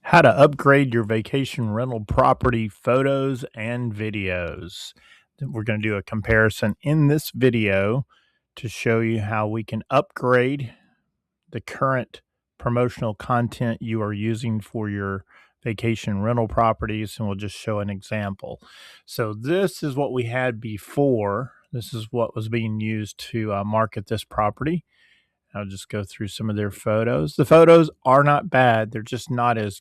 How to upgrade your vacation rental property photos and videos. We're going to do a comparison in this video to show you how we can upgrade the current promotional content you are using for your vacation rental properties, and we'll just show an example. So this is what we had before. This is what was being used to market this property. I'll just go through some of their photos. The photos are not bad. They're just not as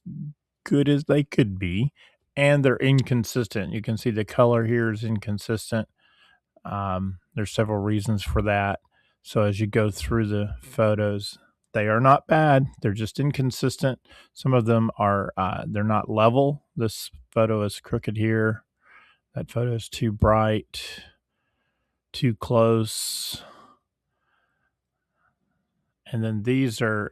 good as they could be, and they're inconsistent. You can see the color here is inconsistent. There's several reasons for that. So as you go through the photos, they are not bad. They're just inconsistent. Some of them are they're not level. This photo is crooked here. That photo is too bright, too close. And then these are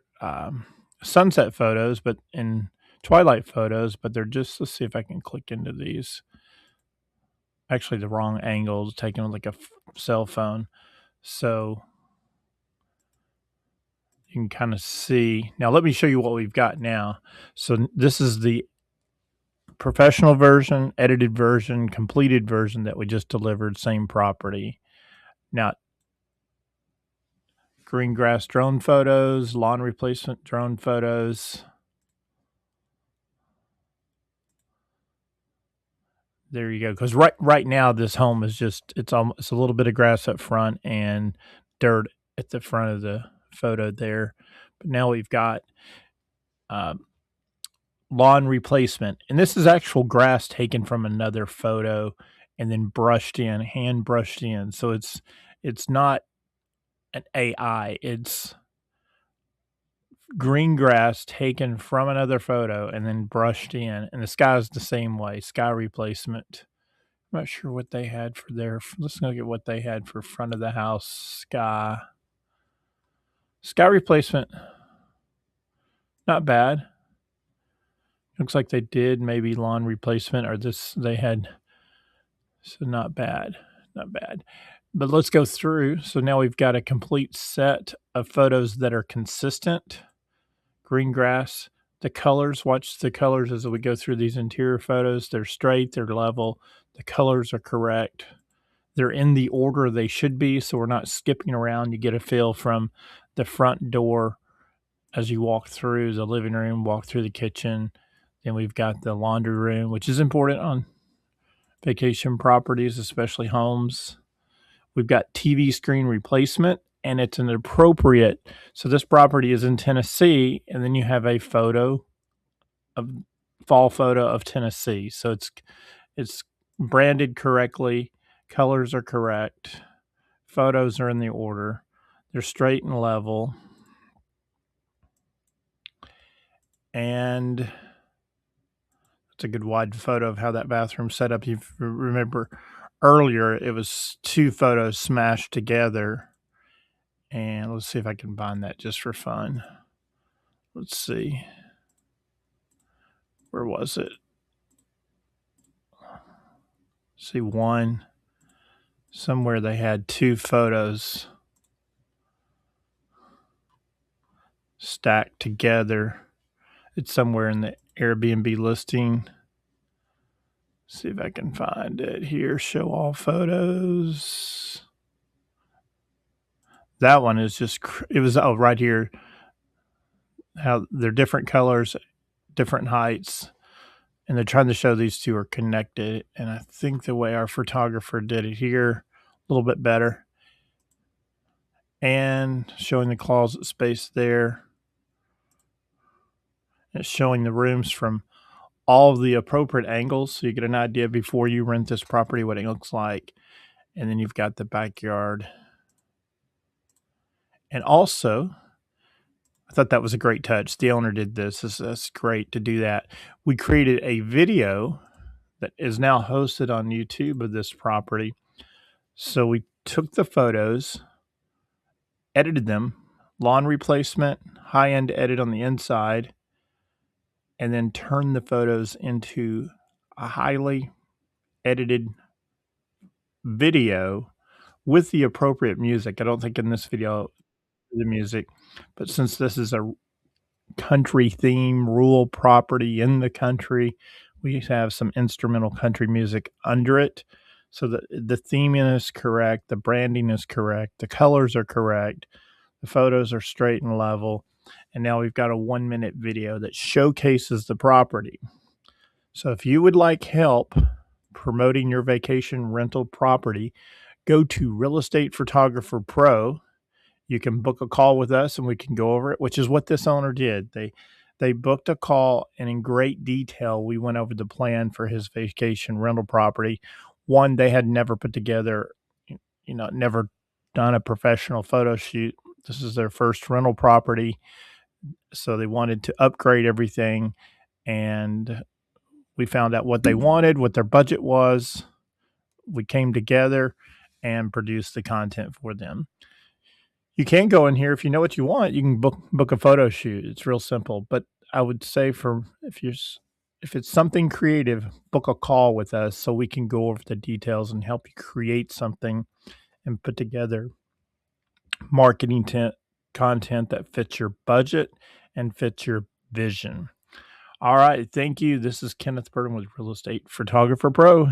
sunset photos, but in twilight photos, but they're just, let's see if I can click into these. Actually, the wrong angles, taken with like a cell phone. So you can kind of see. Now, let me show you what we've got now. So this is the professional version, edited version, completed version that we just delivered, same property. Now, green grass drone photos, lawn replacement drone photos. There you go. Because right now this home is just it's a little bit of grass up front and dirt at the front of the photo there. But now we've got uh, lawn replacement, and this is actual grass taken from another photo and then brushed in, hand brushed in. So it's not an AI. It's green grass taken from another photo and then brushed in, and the sky is the same way. Sky replacement. I'm not sure what they had for their. Let's look at what they had for front of the house sky. Sky replacement, not bad. Looks like they did maybe lawn replacement or this they had. So not bad, not bad. But let's go through. So now we've got a complete set of photos that are consistent. Green grass, the colors. Watch the colors as we go through these interior photos. They're straight, they're level. The colors are correct. They're in the order they should be, so we're not skipping around. You get a feel from the front door as you walk through the living room, walk through the kitchen. Then we've got the laundry room, which is important on vacation properties, especially homes. We've got TV screen replacement, and it's an appropriate. So this property is in Tennessee, and then you have a photo of fall photo of Tennessee. So it's branded correctly, colors are correct, photos are in the order, they're straight and level, and it's a good wide photo of how that bathroom's set up. You remember earlier it was two photos smashed together, and let's see if I can find that just for fun. Let's see. Where was it? See, one somewhere they had two photos stacked together. It's somewhere in the Airbnb listing. See if I can find it here. Show all photos. That one is just, it was, oh, right here. How they're different colors, different heights, and they're trying to show these two are connected. And I think the way our photographer did it here, a little bit better. And showing the closet space there. It's showing the rooms from all of the appropriate angles so you get an idea before you rent this property what it looks like. And then you've got the backyard. And also, I thought that was a great touch. The owner did this. That's great to do that. We created a video that is now hosted on YouTube of this property. So we took the photos, edited them, lawn replacement, high-end edit on the inside, and then turned the photos into a highly edited video with the appropriate music. I don't think in this video the music, but since this is a country theme, rural property in the country. We have some instrumental country music under it. So the theming is correct, the branding is correct, the colors are correct, the photos are straight and level. And now we've got a 1-minute video that showcases the property. So if you would like help promoting your vacation rental property, go to Real Estate Photographer Pro. You can book a call with us and we can go over it, which is what this owner did. They booked a call, and in great detail we went over the plan for his vacation rental property. One, they had never put together, never done a professional photo shoot. This is their first rental property, so they wanted to upgrade everything, and we found out what they wanted, what their budget was. We came together and produced the content for them. You can go in here if you know what you want. You can book a photo shoot. It's real simple. But I would say if it's something creative, book a call with us so we can go over the details and help you create something and put together marketing content that fits your budget and fits your vision. All right. Thank you. This is Kenneth Burton with Real Estate Photographer Pro.